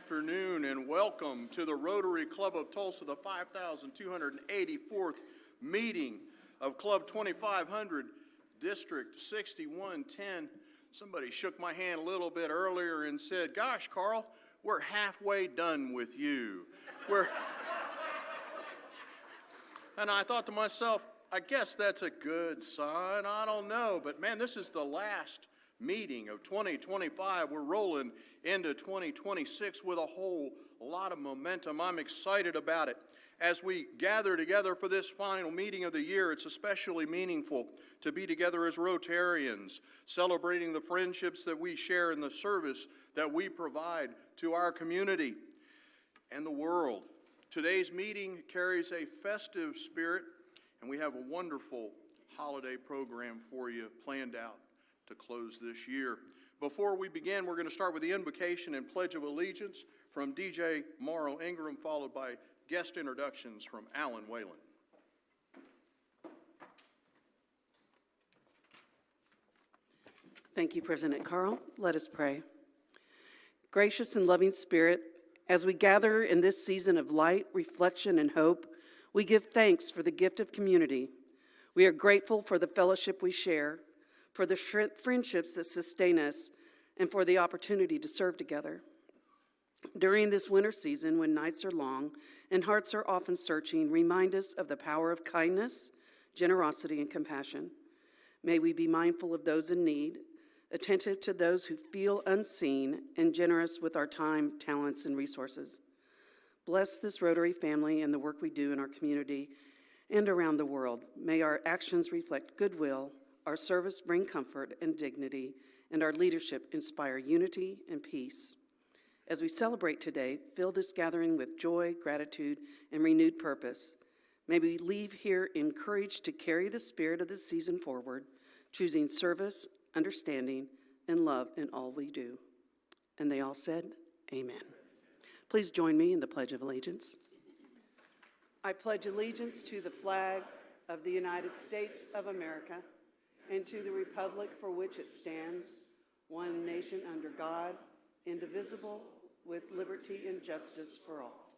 afternoon and welcome to the Rotary Club of Tulsa, the 5,284th meeting of Club 2500, District 6110. Somebody shook my hand a little bit earlier and said, "Gosh, Carl, we're halfway done with you." And I thought to myself, I guess that's a good sign. I don't know, but man, this is the last meeting of 2025. We're rolling into 2026 with a whole lot of momentum. I'm excited about it. As we gather together for this final meeting of the year, it's especially meaningful to be together as Rotarians, celebrating the friendships that we share and the service that we provide to our community and the world. Today's meeting carries a festive spirit, and we have a wonderful holiday program for you planned out to close this year. Before we begin, we're going to start with the invocation and Pledge of Allegiance from DJ Morrow Ingram, followed by guest introductions from Alan Whalen. Thank you, President Carl. Let us pray. Gracious and loving Spirit, as we gather in this season of light, reflection, and hope, we give thanks for the gift of community. We are grateful for the fellowship we share, for the friendships that sustain us, and for the opportunity to serve together. During this winter season, when nights are long and hearts are often searching, remind us of the power of kindness, generosity, and compassion. May we be mindful of those in need, attentive to those who feel unseen, and generous with our time, talents, and resources. Bless this Rotary family and the work we do in our community and around the world. May our actions reflect goodwill, our service bring comfort and dignity, and our leadership inspire unity and peace. As we celebrate today, fill this gathering with joy, gratitude, and renewed purpose. May we leave here encouraged to carry the spirit of this season forward, choosing service, understanding, and love in all we do. And they all said, amen. Please join me in the Pledge of Allegiance. I pledge allegiance to the flag of the United States of America and to the republic for which it stands, one nation under God, indivisible, with liberty and justice for all.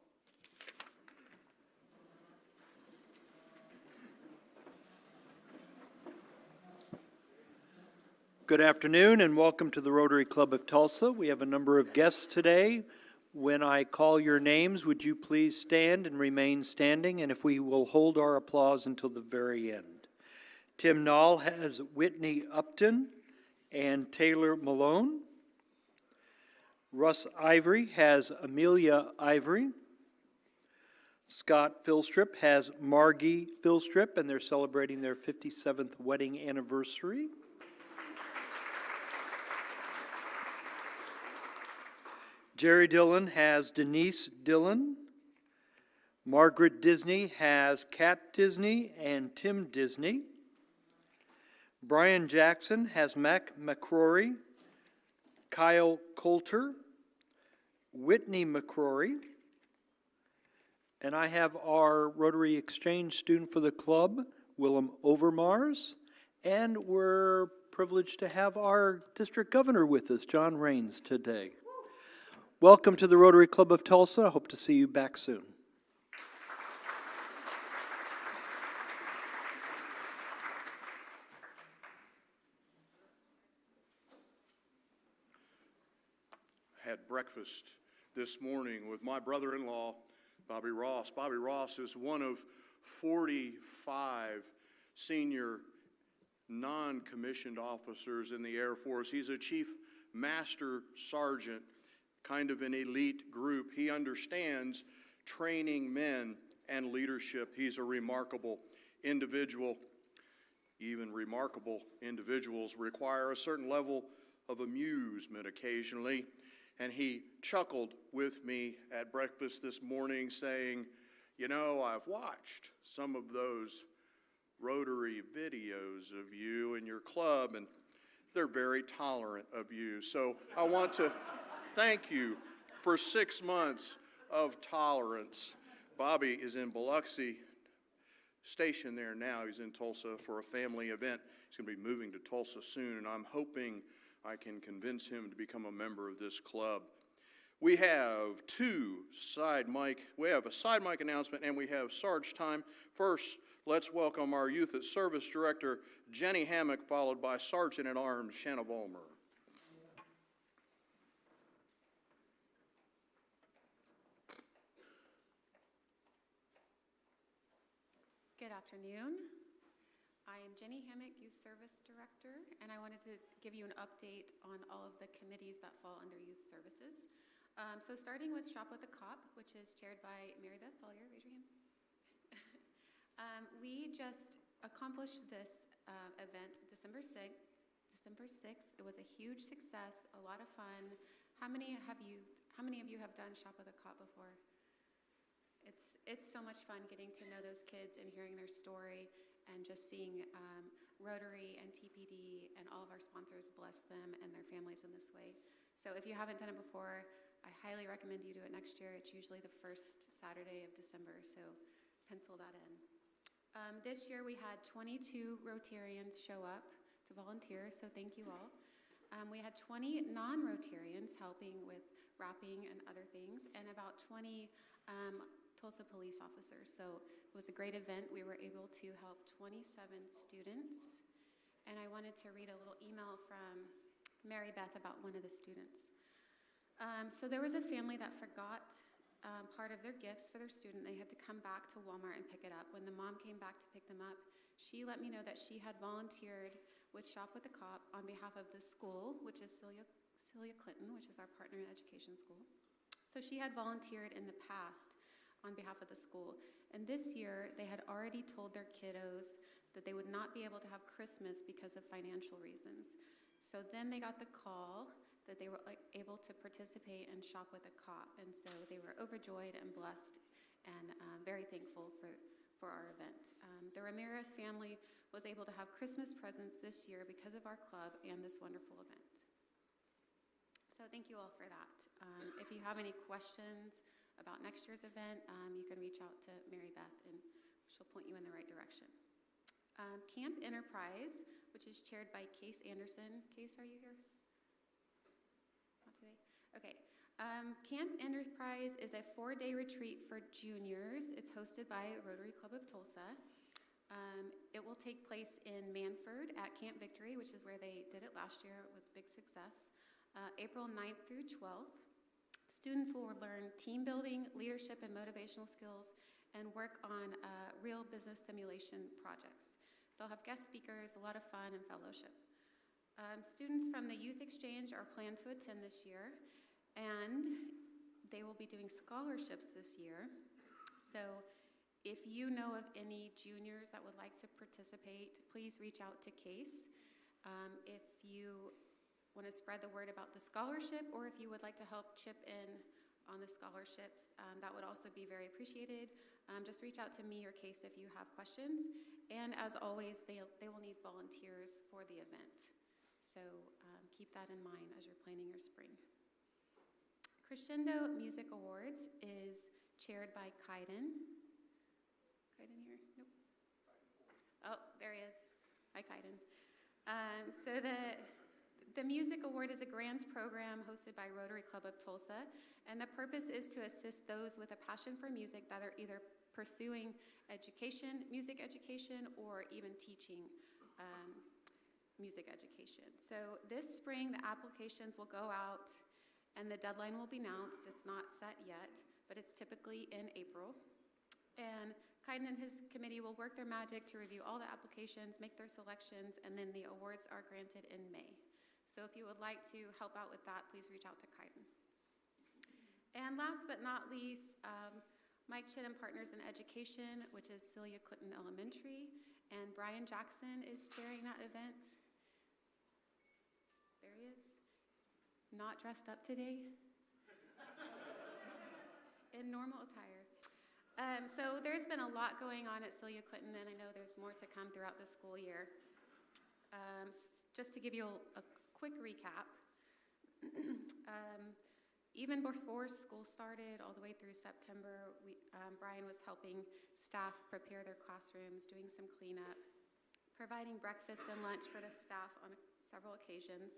Good afternoon and welcome to the Rotary Club of Tulsa. We have a number of guests today. When I call your names, would you please stand and remain standing, and if we will hold our applause until the very end. Tim Nall has Whitney Upton and Taylor Malone. Russ Ivory has Amelia Ivory. Scott Philstrip has Margie Philstrip, and they're celebrating their 57th wedding anniversary. Jerry Dillon has Denise Dillon. Margaret Disney has Kat Disney and Tim Disney. Brian Jackson has Mac McCrory, Kyle Coulter, Whitney McCrory, and I have our Rotary Exchange student for the club, Willem Overmars, and we're privileged to have our district governor with us, John Raines, today. Welcome to the Rotary Club of Tulsa. I hope to see you back soon. Had breakfast this morning with my brother-in-law, Bobby Ross. Bobby Ross is one of 45 senior non-commissioned officers in the Air Force. He's a chief master sergeant, kind of an elite group. He understands training men and leadership. He's a remarkable individual. Even remarkable individuals require a certain level of amusement occasionally. And he chuckled with me at breakfast this morning saying, "You know, I've watched some of those Rotary videos of you and your club, and they're very tolerant of you. So I want to thank you for 6 months of tolerance." Bobby is in Biloxi, stationed there now. He's in Tulsa for a family event. He's going to be moving to Tulsa soon, and I'm hoping I can convince him to become a member of this club. We have we have a side mic announcement, and we have Sarge time. First, let's welcome our Youth at Service Director, Jenny Hammock, followed by Sergeant at Arms, Shanna Vollmer. Good afternoon. I am Jenny Hammock, Youth Service Director, and I wanted to give you an update on all of the committees that fall under Youth Services. So starting with Shop with a Cop, which is chaired by Mary Beth Sawyer, raise your hand. We just accomplished this event December 6th. It was a huge success, a lot of fun. How many of you have done Shop with a Cop before? It's so much fun getting to know those kids and hearing their story and just seeing Rotary and TPD and all of our sponsors bless them and their families in this way. So if you haven't done it before, I highly recommend you do it next year. It's usually the first Saturday of December, so pencil that in. This year we had 22 Rotarians show up to volunteer, so thank you all. We had 20 non-Rotarians helping with wrapping and other things, and about 20 Tulsa police officers. So it was a great event. We were able to help 27 students, and I wanted to read a little email from Mary Beth about one of the students. So there was a family that forgot part of their gifts for their student. They had to come back to Walmart and pick it up. When the mom came back to pick them up, she let me know that she had volunteered with Shop with a Cop on behalf of the school, which is Celia Clinton, which is our partner in education school. So she had volunteered in the past on behalf of the school. And this year, they had already told their kiddos that they would not be able to have Christmas because of financial reasons. So then they got the call that they were able to participate and Shop with a Cop. And so they were overjoyed and blessed and very thankful for our event. The Ramirez family was able to have Christmas presents this year because of our club and this wonderful event. So thank you all for that. If you have any questions about next year's event, you can reach out to Mary Beth and she'll point you in the right direction. Camp Enterprise, which is chaired by Case Anderson. Case, are you here? Not today? Okay. Camp Enterprise is a 4-day retreat for juniors. It's hosted by Rotary Club of Tulsa. It will take place in Manford at Camp Victory, which is where they did it last year. It was a big success. April 9th through 12th. Students will learn team building, leadership, and motivational skills, and work on real business simulation projects. They'll have guest speakers, a lot of fun, and fellowship. Students from the Youth Exchange are planned to attend this year, and they will be doing scholarships this year. So if you know of any juniors that would like to participate, please reach out to Case. If you want to spread the word about the scholarship, or if you would like to help chip in on the scholarships, that would also be very appreciated. Just reach out to me or Case if you have questions. And as always, they will need volunteers for the event. So keep that in mind as you're planning your spring. Crescendo Music Awards is chaired by Kaiden. Kaiden here? Nope. Oh, there he is. Hi, Kaiden. So the Music Award is a grants program hosted by Rotary Club of Tulsa, and the purpose is to assist those with a passion for music that are either pursuing education, music education, or even teaching music education. So this spring, the applications will go out and the deadline will be announced. It's not set yet, but it's typically in April. And Kaiden and his committee will work their magic to review all the applications, make their selections, and then the awards are granted in May. So if you would like to help out with that, please reach out to Kaiden. And last but not least, Mike Chit and Partners in Education, which is Celia Clinton Elementary, and Brian Jackson is chairing that event. There he is. Not dressed up today. In normal attire. So there's been a lot going on at Celia Clinton, and I know there's more to come throughout the school year. Just to give you a quick recap, even before school started, all the way through September, Brian was helping staff prepare their classrooms, doing some cleanup, providing breakfast and lunch for the staff on several occasions.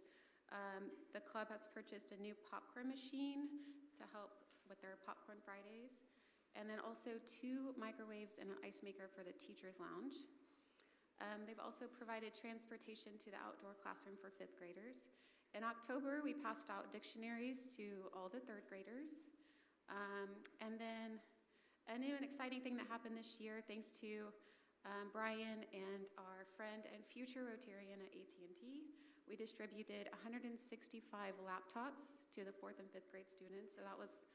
The club has purchased a new popcorn machine to help with their popcorn Fridays, and then also 2 microwaves and an ice maker for the teacher's lounge. They've also provided transportation to the outdoor classroom for 5th graders. In October, we passed out dictionaries to all the 3rd graders. And then a new and exciting thing that happened this year, thanks to Brian and our friend and future Rotarian at AT&T, we distributed 165 laptops to the 4th and 5th grade students. So that was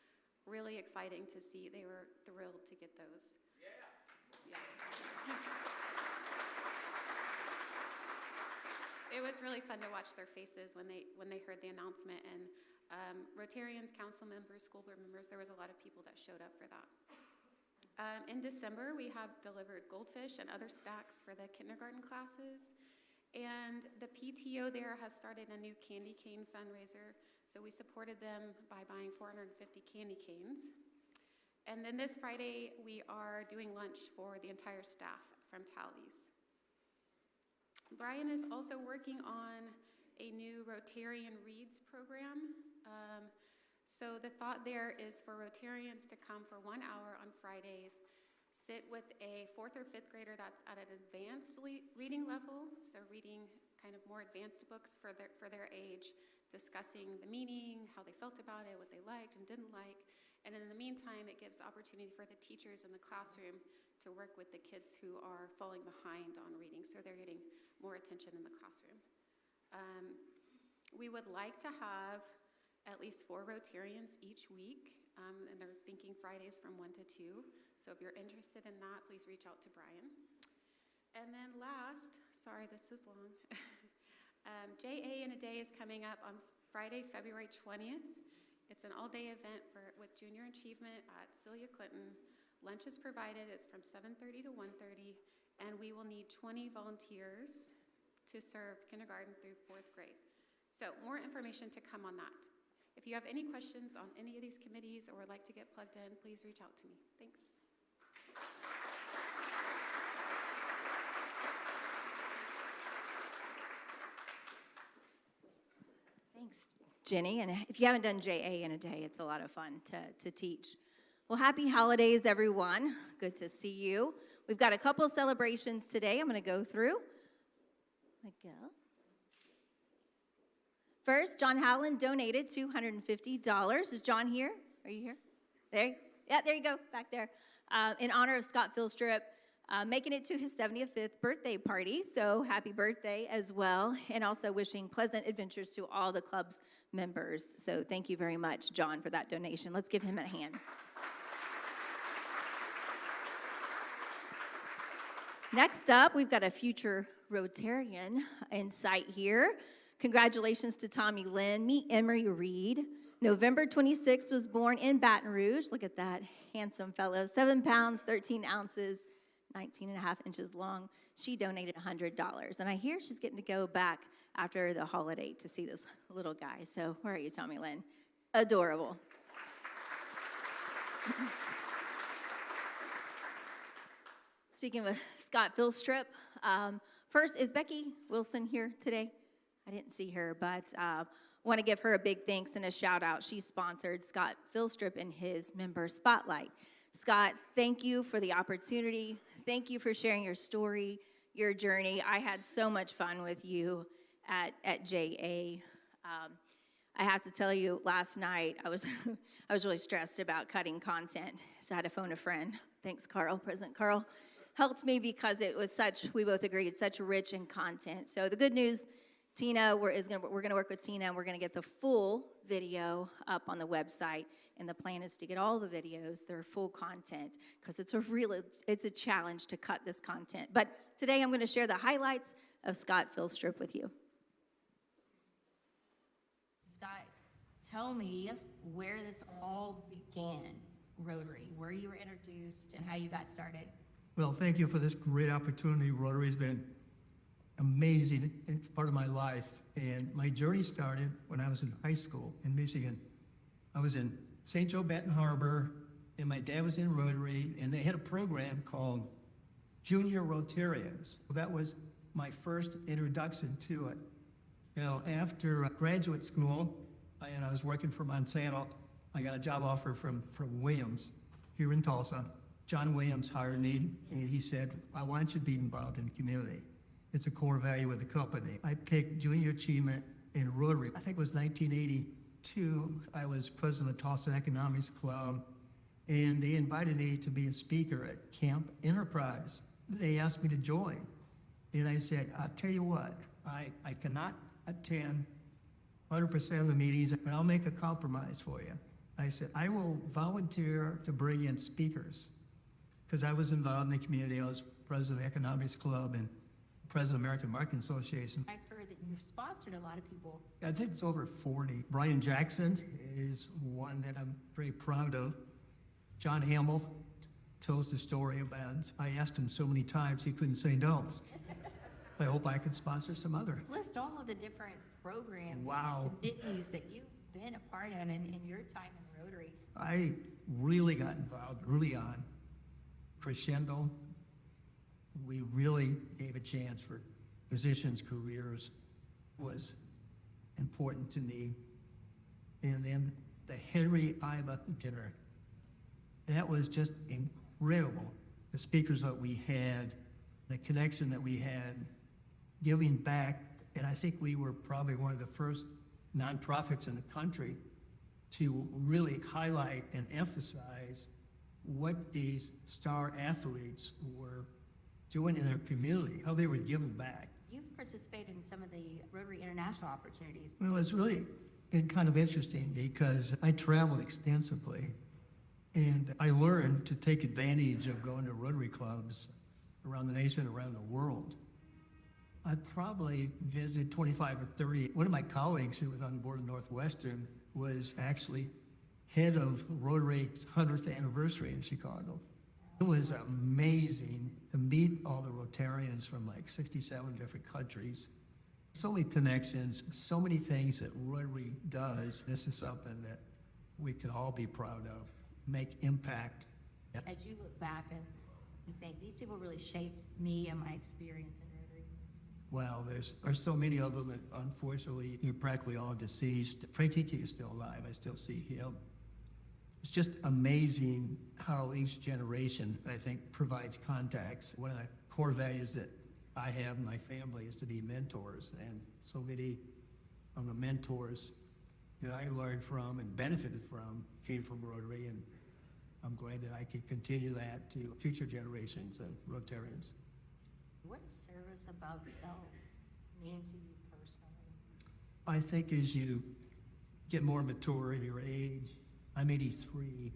really exciting to see. They were thrilled to get those. Yeah. Yes. It was really fun to watch their faces when they heard the announcement, and Rotarians, council members, school board members, there was a lot of people that showed up for that. In December, we have delivered goldfish and other snacks for the kindergarten classes, and the PTO there has started a new candy cane fundraiser, so we supported them by buying 450 candy canes. And then this Friday, we are doing lunch for the entire staff from Tallies. Brian is also working on a new Rotarian Reads program. So the thought there is for Rotarians to come for 1 hour on Fridays, sit with a 4th or 5th grader that's at an advanced reading level, so reading kind of more advanced books for their age, discussing the meaning, how they felt about it, what they liked and didn't like. And in the meantime, it gives opportunity for the teachers in the classroom to work with the kids who are falling behind on reading, so they're getting more attention in the classroom. We would like to have at least 4 Rotarians each week, and they're thinking Fridays from 1 to 2. So if you're interested in that, please reach out to Brian. And then last, sorry, this is long. JA in a Day is coming up on Friday, February 20th. It's an all-day event with junior achievement at Celia Clinton. Lunch is provided. It's from 7:30 to 1:30, and we will need 20 volunteers to serve kindergarten through 4th grade. So more information to come on that. If you have any questions on any of these committees or would like to get plugged in, please reach out to me. Thanks. Thanks, Jenny. And if you haven't done JA in a Day, it's a lot of fun to teach. Well, happy holidays, everyone. Good to see you. We've got a couple celebrations today I'm going to go through. First, John Howland donated $250. Is John here? Are you here? There you go, back there. In honor of Scott Philstrip, making it to his 75th birthday party. So happy birthday as well. And also wishing pleasant adventures to all the club's members. So thank you very much, John, for that donation. Let's give him a hand. Next up, we've got a future Rotarian in sight here. Congratulations to Tommy Lynn. Meet Emery Reed. November 26th was born in Baton Rouge. Look at that handsome fellow. 7 pounds, 13 ounces, 19 and a half inches long. She donated $100. And I hear she's getting to go back after the holiday to see this little guy. So where are you, Tommy Lynn? Adorable. Speaking of Scott Philstrip, first, is Becky Wilson here today? I didn't see her, but want to give her a big thanks and a shout out. She sponsored Scott Philstrip in his member spotlight. Scott, thank you for the opportunity. Thank you for sharing your story, your journey. I had so much fun with you at JA. I have to tell you, last night I was really stressed about cutting content, so I had to phone a friend. Thanks, Carl. President Carl helped me because it was we both agreed, such rich in content. So the good news, Tina, we're going to work with Tina, and we're going to get the full video up on the website. And the plan is to get all the videos, their full content, because it's a challenge to cut this content. But today I'm going to share the highlights of Scott Philstrip with you. Scott, tell me where this all began, Rotary, where you were introduced and how you got started. Well, thank you for this great opportunity. Rotary has been amazing. It's part of my life. And my journey started when I was in high school in Michigan. I was in St. Joe Benton Harbor, and my dad was in Rotary, and they had a program called Junior Rotarians. Well, that was my first introduction to it. You know, after graduate school, and I was working for Monsanto, I got a job offer from Williams here in Tulsa. John Williams hired me, and he said, I want you to be involved in the community. It's a core value of the company. I picked junior achievement in Rotary. I think it was 1982. I was president of the Tulsa Economics Club, and they invited me to be a speaker at Camp Enterprise. They asked me to join, and I said, I'll tell you what, I cannot attend 100% of the meetings, but I'll make a compromise for you. I said, I will volunteer to bring in speakers, because I was involved in the community. I was president of the Economics Club and president of the American Marketing Association. I've heard that you've sponsored a lot of people. I think it's over 40. Brian Jackson is one that I'm very proud of. John Hamill tells the story about, I asked him so many times he couldn't say no. I hope I could sponsor some other. List all of the different programs. Wow. And committees that you've been a part of in your time in Rotary. I really got involved early on. Crescendo, we really gave a chance for physicians' careers, was important to me. And then the Henry Iba dinner, that was just incredible. The speakers that we had, the connection that we had, giving back, and I think we were probably one of the first nonprofits in the country to really highlight and emphasize what these star athletes were doing in their community, how they were giving back. You've participated in some of the Rotary International opportunities. Well, it was really kind of interesting because I traveled extensively, and I learned to take advantage of going to Rotary clubs around the nation, around the world. I probably visited 25 or 30. One of my colleagues who was on the board of Northwestern was actually head of Rotary's 100th anniversary in Chicago. It was amazing to meet all the Rotarians from like 67 different countries. So many connections, so many things that Rotary does. This is something that we can all be proud of, make impact. As you look back and you think, these people really shaped me and my experience in Rotary. Well, there's so many of them that unfortunately, they're practically all deceased. Frank Tiki is still alive. I still see him. It's just amazing how each generation, I think, provides contacts. One of the core values that I have in my family is to be mentors, and so many of the mentors that I learned from and benefited from came from Rotary, and I'm glad that I can continue that to future generations of Rotarians. What's service above self mean to you personally? I think as you get more mature in your age, I'm 83,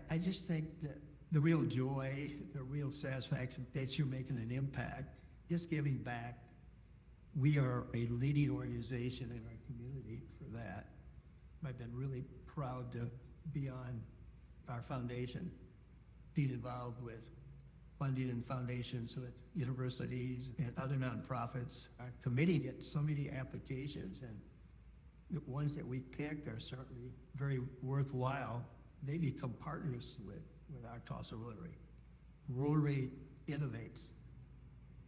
I just think that the real joy, the real satisfaction that you're making an impact, just giving back. We are a leading organization in our community for that. I've been really proud to be on our foundation, being involved with funding and foundations with universities and other nonprofits. Our committee gets so many applications, and the ones that we picked are certainly very worthwhile. They become partners with our Tulsa Rotary. Rotary innovates,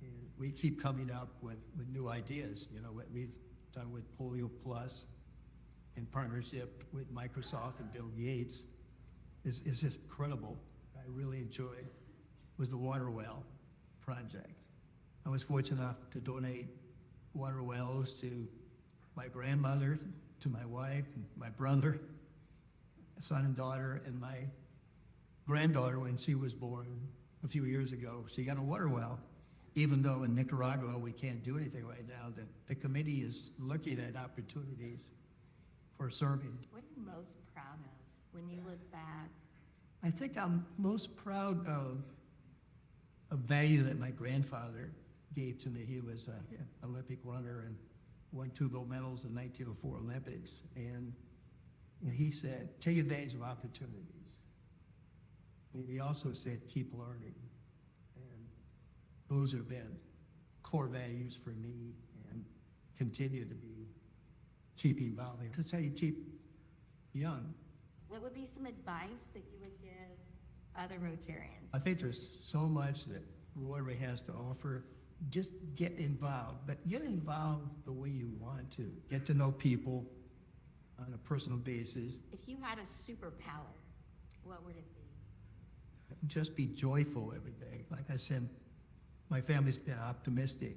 and we keep coming up with new ideas. You know, what we've done with Polio Plus in partnership with Microsoft and Bill Gates is just incredible. I really enjoyed was the water well project. I was fortunate enough to donate water wells to my grandmother, to my wife, and my brother, son and daughter, and my granddaughter when she was born a few years ago. She got a water well. Even though in Nicaragua we can't do anything right now, the committee is looking at opportunities for serving. What are you most proud of when you look back? I think I'm most proud of a value that my grandfather gave to me. He was an Olympic runner and won 2 gold medals in 1904 Olympics. And he said, take advantage of opportunities. And he also said, keep learning. And those have been core values for me and continue to be keeping value. That's how you keep young. What would be some advice that you would give other Rotarians? I think there's so much that Rotary has to offer just get involved, but get involved the way you want to. Get to know people on a personal basis. If you had a superpower, what would it be? Just be joyful every day. Like I said, my family's optimistic.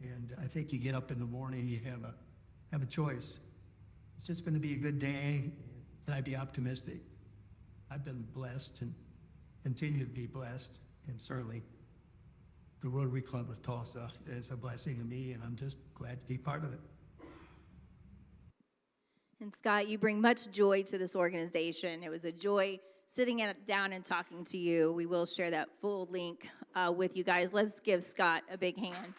And I think you get up in the morning, you have a choice. It's just going to be a good day. Can I be optimistic? I've been blessed and continue to be blessed. And certainly the Rotary Club of Tulsa is a blessing to me, and I'm just glad to be part of it. And Scott, you bring much joy to this organization. It was a joy sitting down and talking to you. We will share that full link with you guys. Let's give Scott a big hand.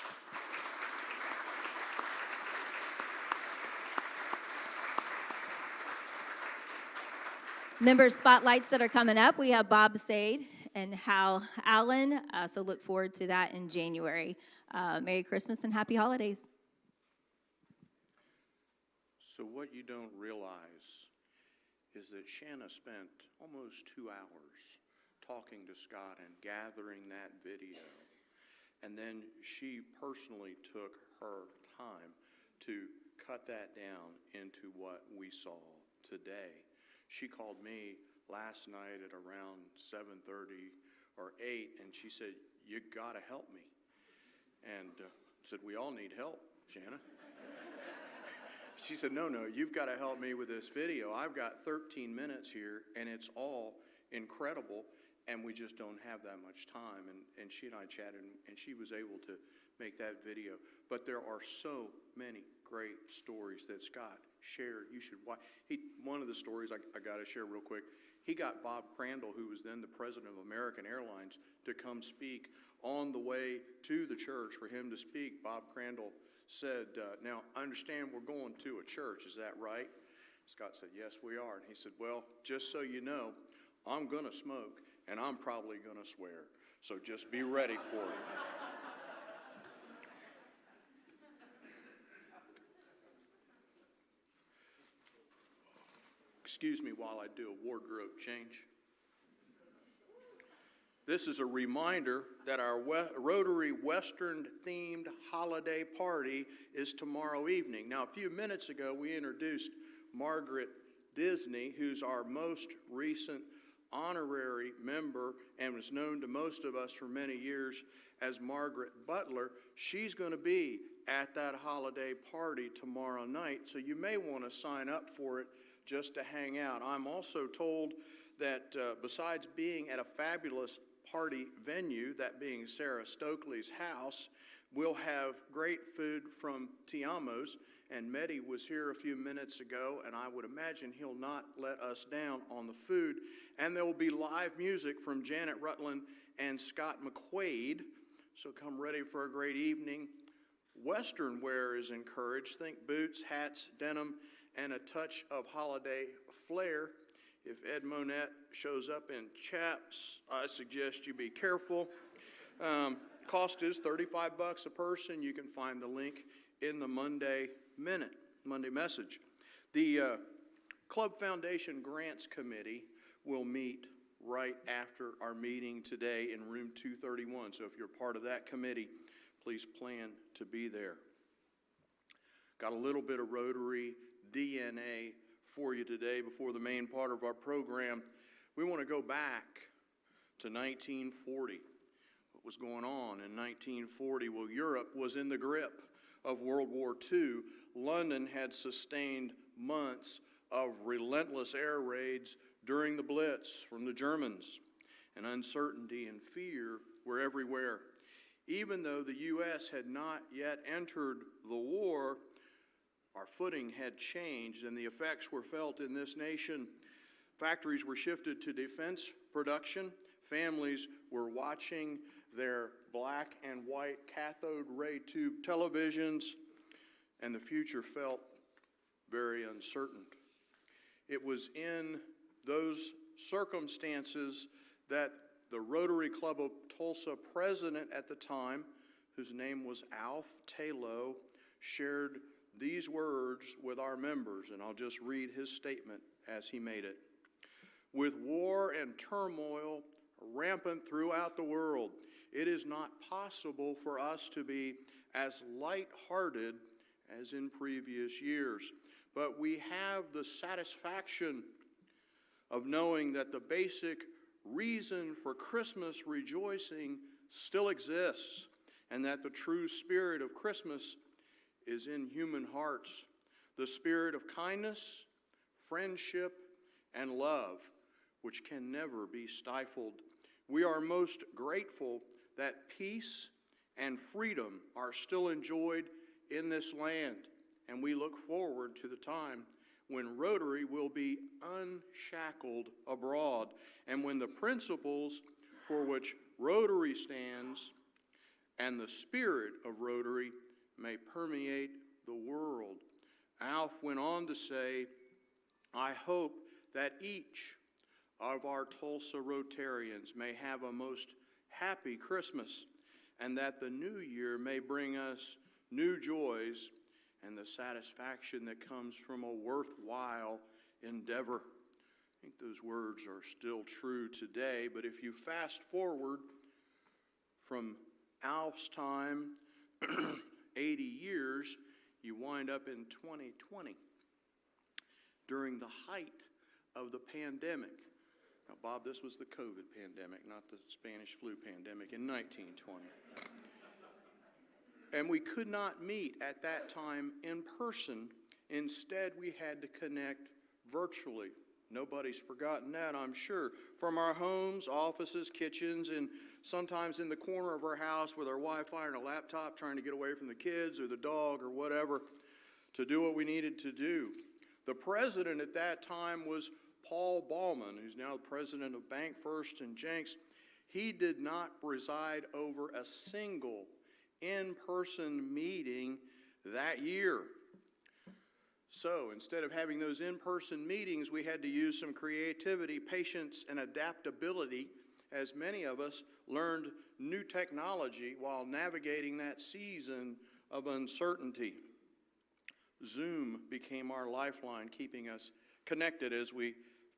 Member spotlights that are coming up. We have Bob Sade and Hal Allen, so look forward to that in January. Merry Christmas and Happy Holidays. So what you don't realize is that Shanna spent almost 2 hours talking to Scott and gathering that video. And then she personally took her time to cut that down into what we saw today. She called me last night at around 7:30 or 8, and she said, "You gotta help me." And I said, "We all need help, Shanna." She said, no, you've got to help me with this video. I've got 13 minutes here, and it's all incredible, and we just don't have that much time. And she and I chatted, and she was able to make that video. But there are so many great stories that Scott shared. You should watch. One of the stories I got to share real quick, he got Bob Crandall, who was then the president of American Airlines, to come speak on the way to the church for him to speak. Bob Crandall said, "Now, I understand we're going to a church, is that right?" Scott said, "Yes, we are." And he said, "Well, just so you know, I'm going to smoke, and I'm probably going to swear. So just be ready for it." Excuse me while I do a wardrobe change. This is a reminder that our Rotary Western-themed holiday party is tomorrow evening. Now, a few minutes ago, we introduced Margaret Disney, who's our most recent honorary member and was known to most of us for many years as Margaret Butler. She's going to be at that holiday party tomorrow night, so you may want to sign up for it just to hang out. I'm also told that besides being at a fabulous party venue, that being Sarah Stokely's house, we'll have great food from Tiamo's, and Mehdi was here a few minutes ago, and I would imagine he'll not let us down on the food. And there will be live music from Janet Rutland and Scott McQuaid, so come ready for a great evening. Western wear is encouraged. Think boots, hats, denim, and a touch of holiday flair. If Ed Monette shows up in chaps, I suggest you be careful. Cost is $35 a person. You can find the link in the Monday message. The Club Foundation Grants Committee will meet right after our meeting today in room 231. So if you're part of that committee, please plan to be there. Got a little bit of Rotary DNA for you today before the main part of our program. We want to go back to 1940. What was going on in 1940? Well, Europe was in the grip of World War II. London had sustained months of relentless air raids during the Blitz from the Germans, and uncertainty and fear were everywhere. Even though the U.S. had not yet entered the war, our footing had changed, and the effects were felt in this nation. Factories were shifted to defense production. Families were watching their black and white cathode ray tube televisions, and the future felt very uncertain. It was in those circumstances that the Rotary Club of Tulsa president at the time, whose name was Alf Talo, shared these words with our members, and I'll just read his statement as he made it. With war and turmoil rampant throughout the world, it is not possible for us to be as lighthearted as in previous years. But we have the satisfaction of knowing that the basic reason for Christmas rejoicing still exists, and that the true spirit of Christmas is in human hearts, the spirit of kindness, friendship, and love, which can never be stifled. We are most grateful that peace and freedom are still enjoyed in this land, and we look forward to the time when Rotary will be unshackled abroad, and when the principles for which Rotary stands and the spirit of Rotary may permeate the world. Alf went on to say, I hope that each of our Tulsa Rotarians may have a most happy Christmas, and that the new year may bring us new joys and the satisfaction that comes from a worthwhile endeavor. I think those words are still true today, but if you fast forward from Alf's time 80 years, you wind up in 2020 during the height of the pandemic. Now, Bob, this was the COVID pandemic, not the Spanish flu pandemic in 1920. And we could not meet at that time in person. Instead, we had to connect virtually. Nobody's forgotten that, I'm sure. From our homes, offices, kitchens, and sometimes in the corner of our house with our Wi-Fi and a laptop, trying to get away from the kids or the dog or whatever, to do what we needed to do. The president at that time was Paul Ballman, who's now the president of Bank First and Jenks. He did not preside over a single in-person meeting that year. So instead of having those in-person meetings, we had to use some creativity, patience, and adaptability, as many of us learned new technology while navigating that season of uncertainty. Zoom became our lifeline, keeping us connected as we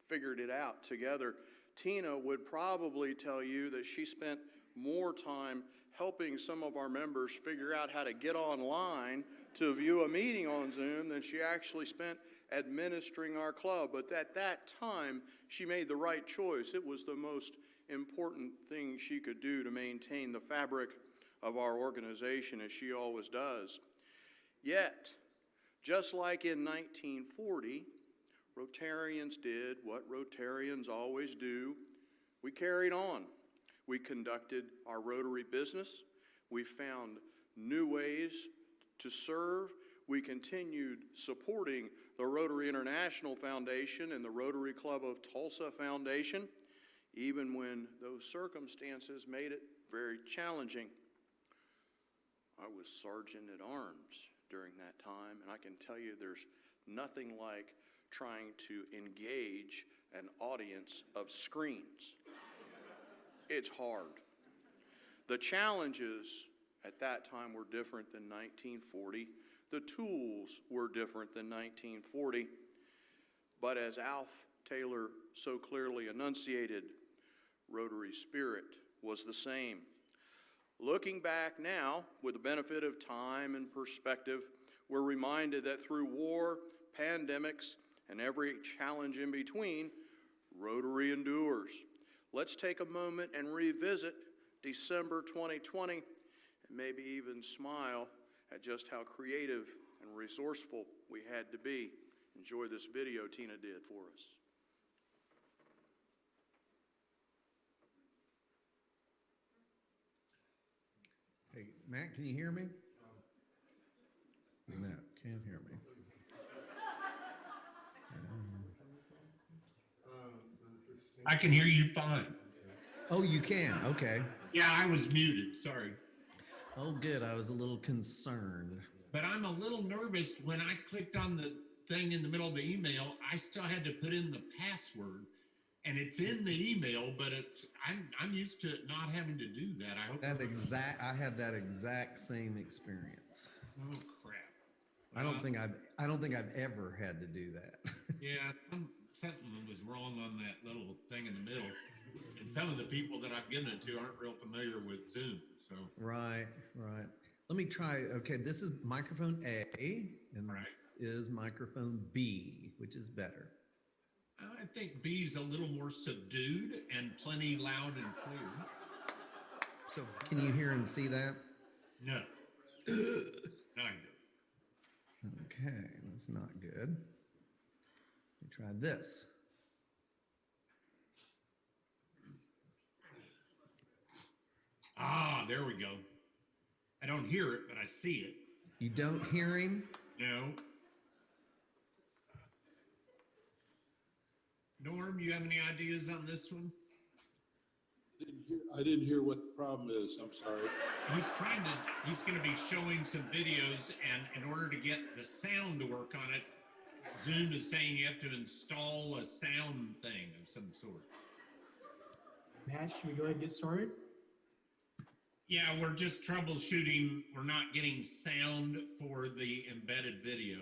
figured it out together. Tina would probably tell you that she spent more time helping some of our members figure out how to get online to view a meeting on Zoom than she actually spent administering our club. But at that time, she made the right choice. It was the most important thing she could do to maintain the fabric of our organization, as she always does. Yet, just like in 1940, Rotarians did what Rotarians always do. We carried on. We conducted our Rotary business. We found new ways to serve. We continued supporting the Rotary International Foundation and the Rotary Club of Tulsa Foundation, even when those circumstances made it very challenging. I was Sergeant at Arms during that time, and I can tell you there's nothing like trying to engage an audience of screens. It's hard. The challenges at that time were different than 1940. The tools were different than 1940. But as Alf Taylor so clearly enunciated, Rotary spirit was the same. Looking back now, with the benefit of time and perspective, we're reminded that through war, pandemics, and every challenge in between, Rotary endures. Let's take a moment and revisit December 2020 and maybe even smile at just how creative and resourceful we had to be. Enjoy this video Tina did for us. Hey, Matt, can you hear me? Matt can't hear me. I can hear you fine. Oh, you can? Okay. Yeah, I was muted, sorry. Oh, good. I was a little concerned. But I'm a little nervous when I clicked on the thing in the middle of the email, I still had to put in the password. And it's in the email, but I'm used to it not having to do that. I hope I had that exact same experience. Oh crap. I don't think I've ever had to do that. Yeah, something was wrong on that little thing in the middle. And some of the people that I've given it to aren't real familiar with Zoom, so. Right, right. Let me try. Okay, this is microphone A, and Right. is microphone B, which is better. I think B's a little more subdued and plenty loud and clear. So can you hear and see that? No. Not good. Okay, that's not good. Let me try this. Ah, there we go. I don't hear it, but I see it. You don't hear him? No. Norm, you have any ideas on this one? I didn't hear what the problem is. I'm sorry. He's going to be showing some videos, and in order to get the sound to work on it, Zoom is saying you have to install a sound thing of some sort. Matt, should we go ahead and get started? Yeah, we're just troubleshooting. We're not getting sound for the embedded video.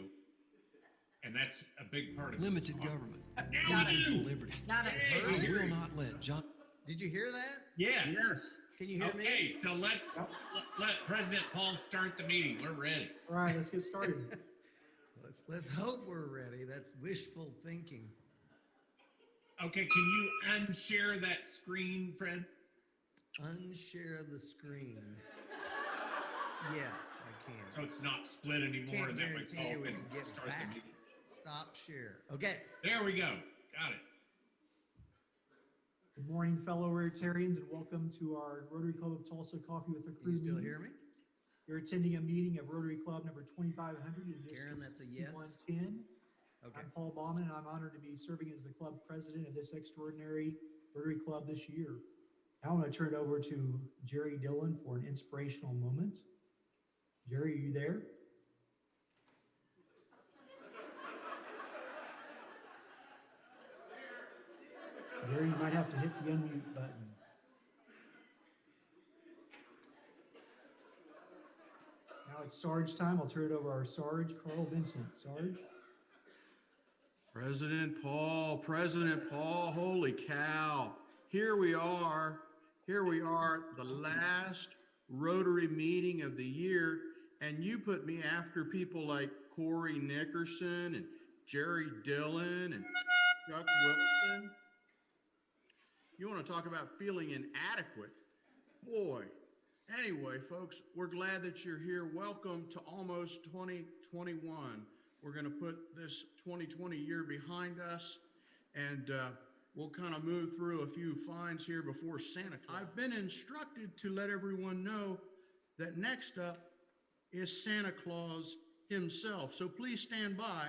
And that's a big part of Limited this. government. Now we do. Liberty. Not a I will not let John. Did you hear that? Yes. Can you hear Okay, me? so let President Paul start the meeting. We're ready. All right, let's get started. Let's hope we're ready. That's wishful thinking. Okay, can you unshare that screen, Fred? Unshare the screen. Yes, I can. So it's not split anymore, Can't and that way guarantee Paul you we can can get start back. the meeting. Stop share. Okay. There we go. Got it. Good morning, fellow Rotarians, and welcome to our Rotary Club of Tulsa Coffee with the Can Crew you still meeting. hear me? You're attending a meeting of Rotary Club number 2500 in Karen, District that's a yes. 110. Okay. I'm Paul Baumann, and I'm honored to be serving as the club president of this extraordinary Rotary Club this year. Now I'm going to turn it over to Jerry Dillon for an inspirational moment. Jerry, are you there? Jerry, you might have to hit the unmute button. Now it's Sarge time. I'll turn it over to our Sarge, Carl Vincent. Sarge? President Paul, holy cow. Here we are, the last Rotary meeting of the year, and you put me after people like Corey Nickerson and Jerry Dillon and Chuck Wilson. You want to talk about feeling inadequate? Boy. Anyway, folks, we're glad that you're here. Welcome to almost 2021. We're going to put this 2020 year behind us, and we'll kind of move through a few finds here before Santa Claus. I've been instructed to let everyone know that next up is Santa Claus himself. So please stand by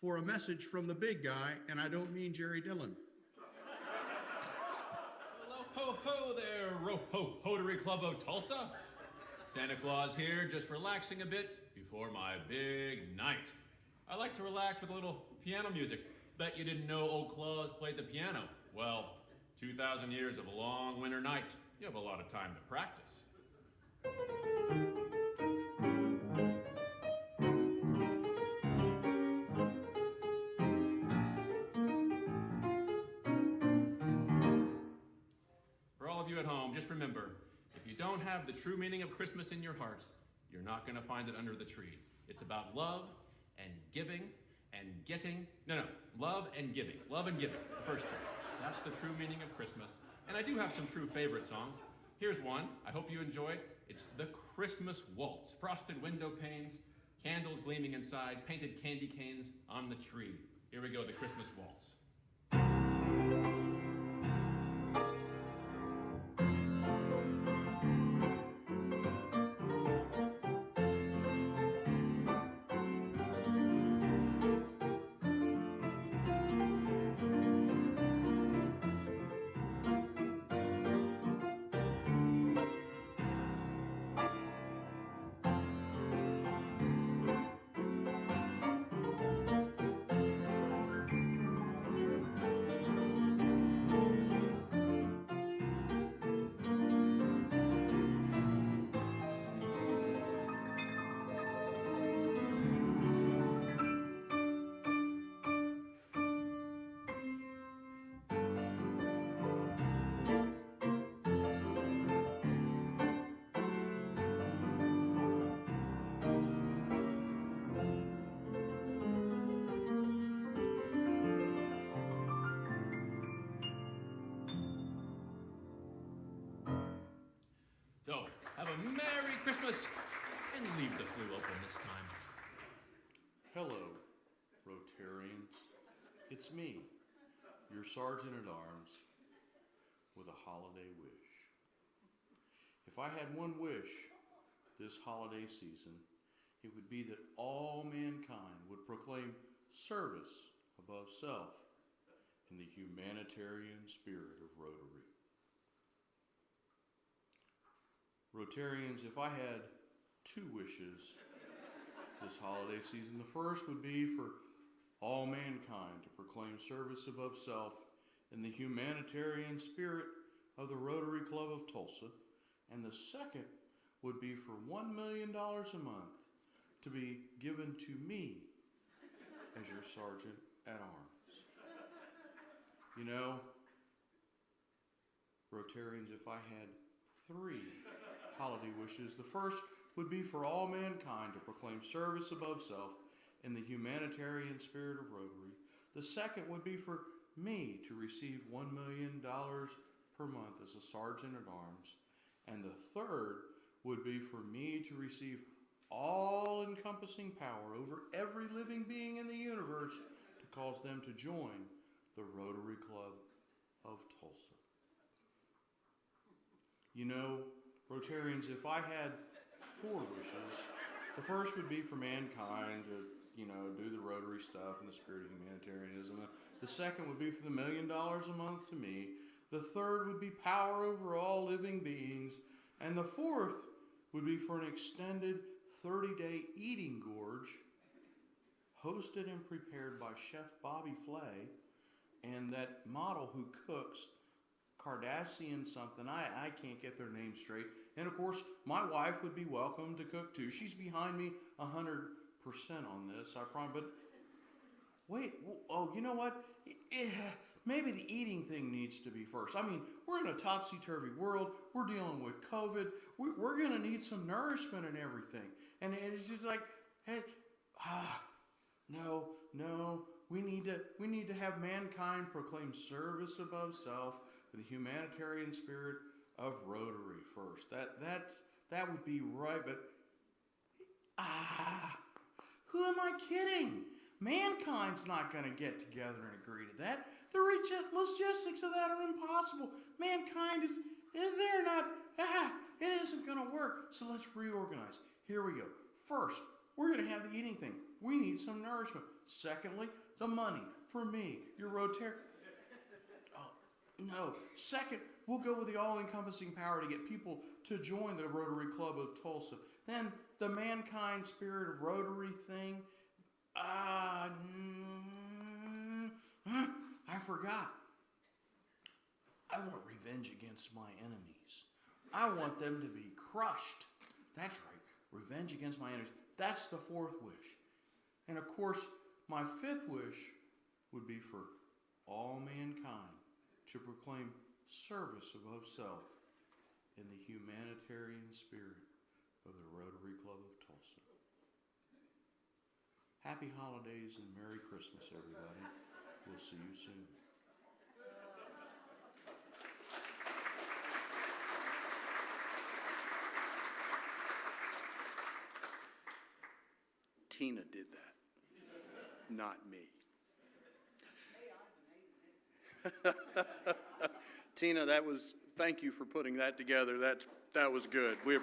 for a message from the big guy, and I don't mean Jerry Dillon. Hello, ho, ho there, Rotary Club of Tulsa. Santa Claus here, just relaxing a bit before my big night. I like to relax with a little piano music. Bet you didn't know old Claus played the piano. Well, 2,000 years of long winter nights, you have a lot of time to practice. For all of you at home, just remember, if you don't have the true meaning of Christmas in your hearts, you're not going to find it under the tree. It's about love and giving and getting. No, love and giving. Love and giving, the first two. That's the true meaning of Christmas. And I do have some true favorite songs. Here's one. I hope you enjoy it. It's the Christmas Waltz. Frosted window panes, candles gleaming inside, painted candy canes on the tree. Here we go, the Christmas Waltz. Christmas, and leave the flue open this time. Hello, Rotarians. It's me, your Sergeant at Arms, with a holiday wish. If I had one wish this holiday season, it would be that all mankind would proclaim service above self in the humanitarian spirit of Rotary. Rotarians, if I had two wishes this holiday season, the first would be for all mankind to proclaim service above self in the humanitarian spirit of the Rotary Club of Tulsa, and the second would be for $1 million a month to be given to me as your Sergeant at Arms. You know, Rotarians, if I had three holiday wishes, the first would be for all mankind to proclaim service above self in the humanitarian spirit of Rotary. The second would be for me to receive $1 million per month as a Sergeant at Arms. And the third would be for me to receive all-encompassing power over every living being in the universe to cause them to join the Rotary Club of Tulsa. You know, Rotarians, if I had four wishes, the first would be for mankind to, do the Rotary stuff in the spirit of humanitarianism. The second would be for the $1 million a month to me. The third would be power over all living beings. And the fourth would be for an extended 30-day eating gorge hosted and prepared by Chef Bobby Flay and that model who cooks, Kardashian something. I can't get their name straight. And of course, my wife would be welcome to cook too. She's behind me 100% on this, I promise. But wait, you know what? Maybe the eating thing needs to be first. I mean, we're in a topsy-turvy world. We're dealing with COVID. We're going to need some nourishment and everything. And it's just like, hey, no. We need to have mankind proclaim service above self with the humanitarian spirit of Rotary first. That would be right. But who am I kidding? Mankind's not going to get together and agree to that. The logistics of that are impossible. Mankind they're not, it isn't going to work. So let's reorganize. Here we go. First, we're going to have the eating thing. We need some nourishment. Secondly, the money for me, your Rotary. No. Second, we'll go with the all-encompassing power to get people to join the Rotary Club of Tulsa. Then the mankind spirit of Rotary thing. I forgot. I want revenge against my enemies. I want them to be crushed. That's right. Revenge against my enemies. That's the fourth wish. And of course, my fifth wish would be for all mankind to proclaim service above self in the humanitarian spirit of the Rotary Club of Tulsa. Happy holidays and Merry Christmas, everybody. We'll see you soon. Tina did that, not me. Tina, thank you for putting that together. That was good. We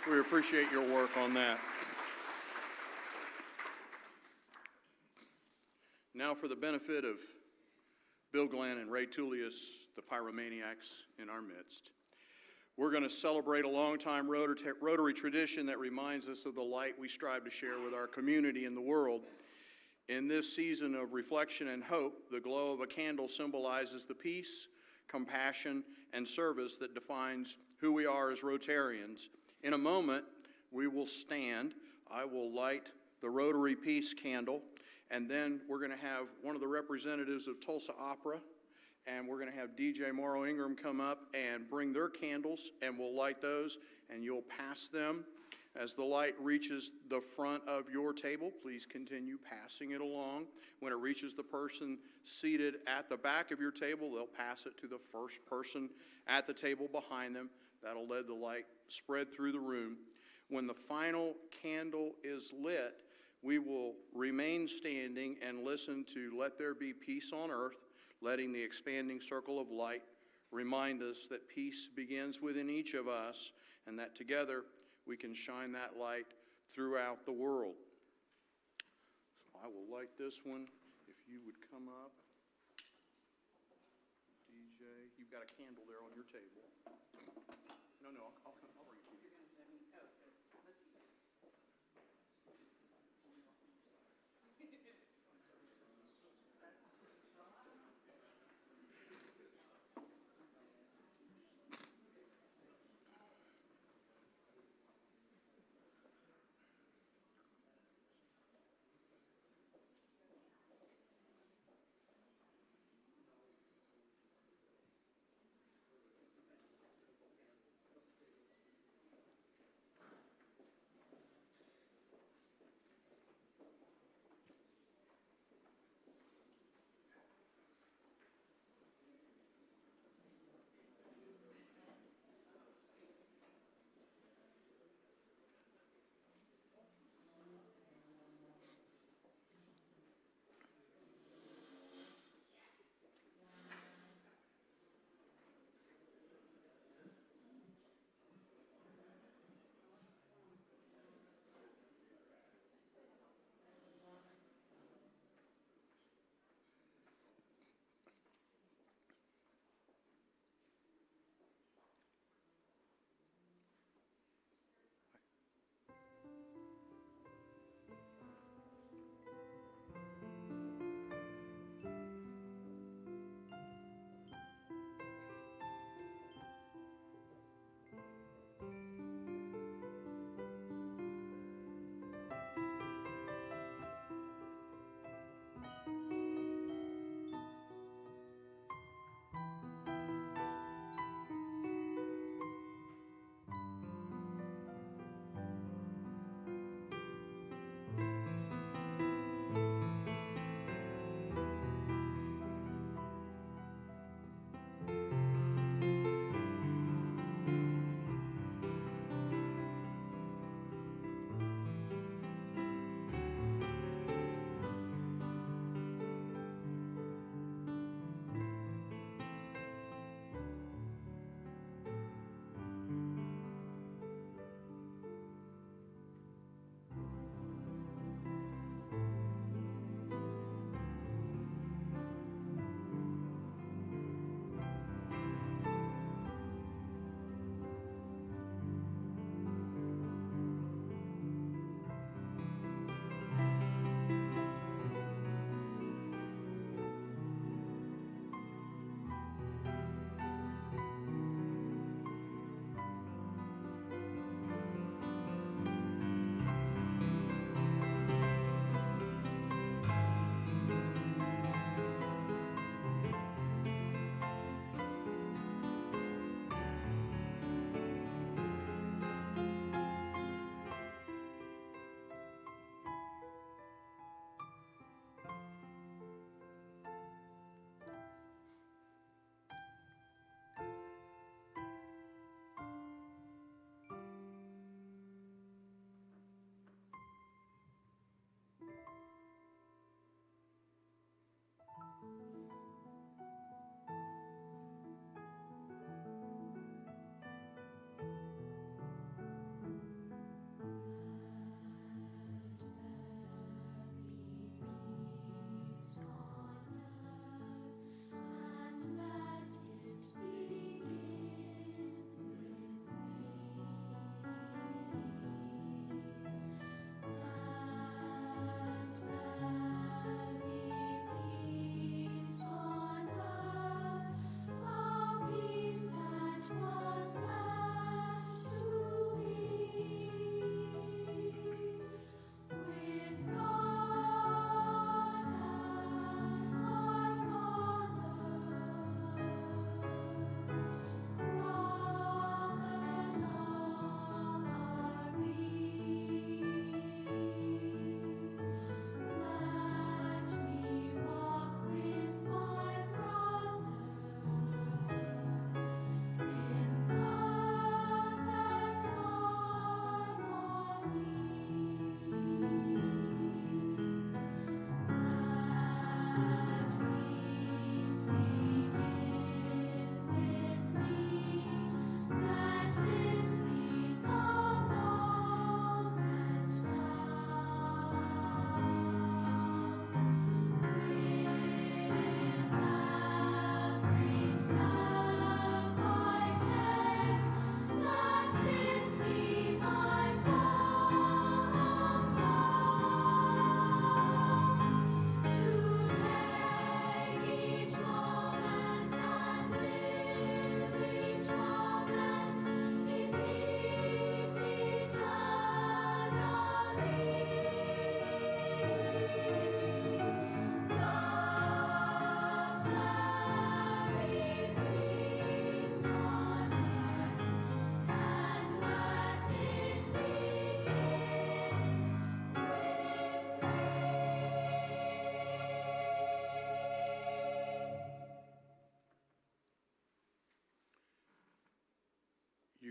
appreciate your work on that. Now for the benefit of Bill Glenn and Ray Tullius, the pyromaniacs in our midst, we're going to celebrate a long-time Rotary tradition that reminds us of the light we strive to share with our community and the world. In this season of reflection and hope, the glow of a candle symbolizes the peace, compassion, and service that defines who we are as Rotarians. In a moment, we will stand. I will light the Rotary Peace Candle, and then we're going to have one of the representatives of Tulsa Opera, and we're going to have DJ Morrow Ingram come up and bring their candles, and we'll light those, and you'll pass them. As the light reaches the front of your table, please continue passing it along. When it reaches the person seated at the back of your table, they'll pass it to the first person at the table behind them. That'll let the light spread through the room. When the final candle is lit, we will remain standing and listen to Let There Be Peace on Earth, letting the expanding circle of light remind us that peace begins within each of us and that together we can shine that light throughout the world. So I will light this one. If you would come up. DJ, you've got a candle there on your table. No, I'll bring it to you.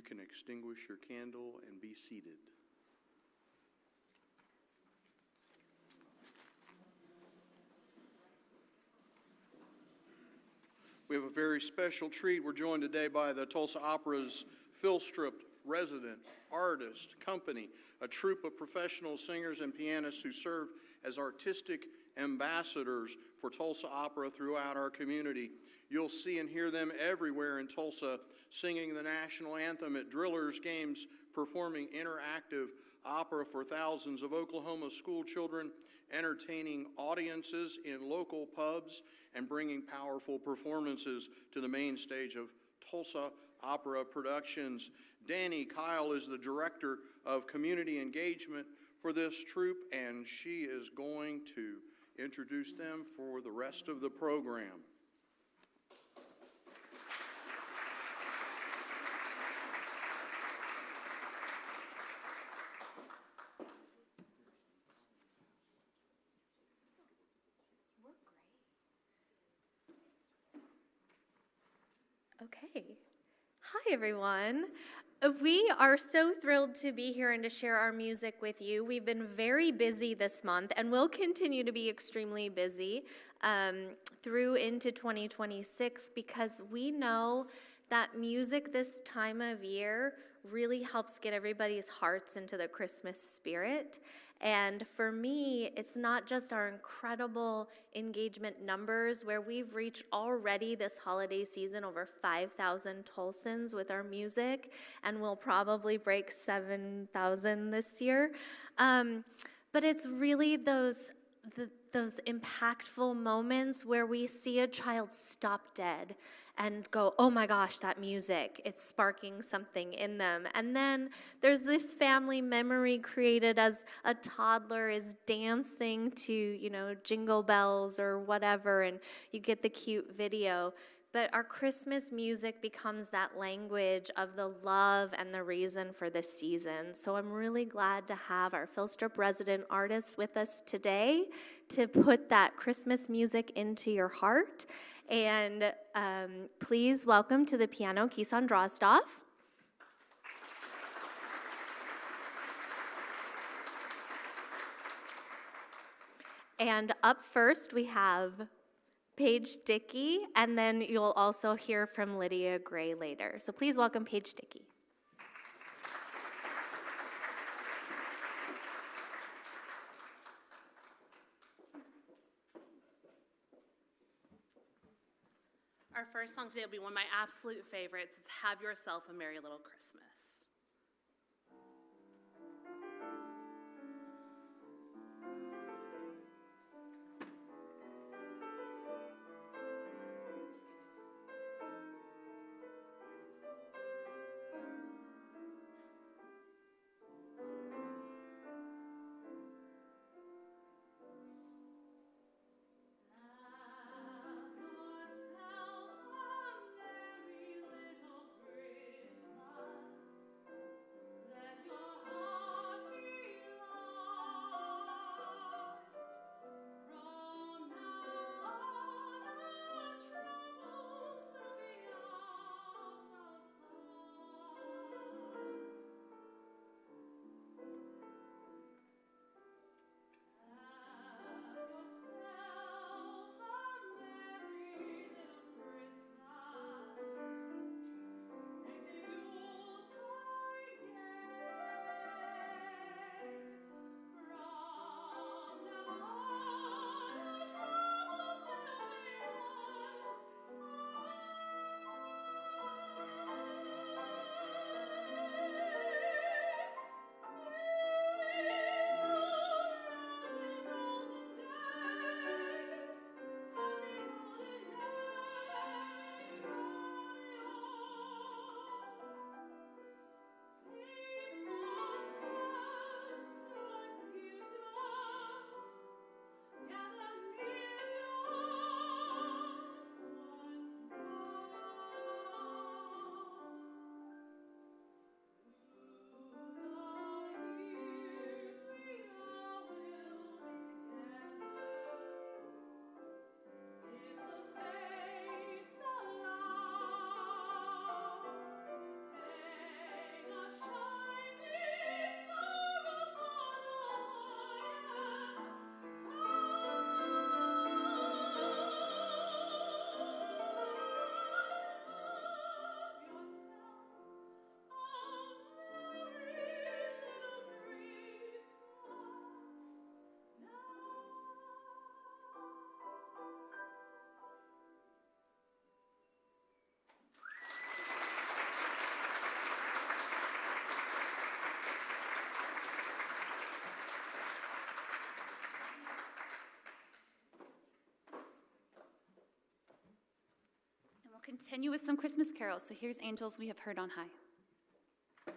can extinguish your candle and be seated. We have a very special treat. We're joined today by the Tulsa Opera's Philstrip resident, artist, company, a troupe of professional singers and pianists who serve as artistic ambassadors for Tulsa Opera throughout our community. You'll see and hear them everywhere in Tulsa, singing the national anthem at drillers' games, performing interactive opera for thousands of Oklahoma school children, entertaining audiences in local pubs, and bringing powerful performances to the main stage of Tulsa Opera Productions. Danny Kyle is the director of community engagement for this troupe, and she is going to introduce them for the rest of the program. Okay. Hi, everyone. We are so thrilled to be here and to share our music with you. We've been very busy this month and will continue to be extremely busy through into 2026 because we know that music this time of year really helps get everybody's hearts into the Christmas spirit. And for me, it's not just our incredible engagement numbers where we've reached already this holiday season over 5,000 Tulsans with our music, and we'll probably break 7,000 this year. But it's really those impactful moments where we see a child stop dead and go, oh my gosh, that music, it's sparking something in them. And then there's this family memory created as a toddler is dancing to, Jingle Bells or whatever, and you get the cute video. But our Christmas music becomes that language of the love and the reason for this season. So I'm really glad to have our Philstrip resident artists with us today to put that Christmas music into your heart. And please welcome to the piano Kisan Drozdov. And up first we have Paige Dickey, and then you'll also hear from Lydia Gray later. So please welcome Paige Dickey. Our first song today will be one of my absolute favorites. It's Have Yourself a Merry Little Christmas. continue with some Christmas carols. So here's Angels We Have Heard on High. Oh,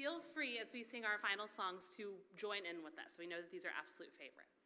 feel free as we sing our final songs to join in with us. We know that these are absolute favorites.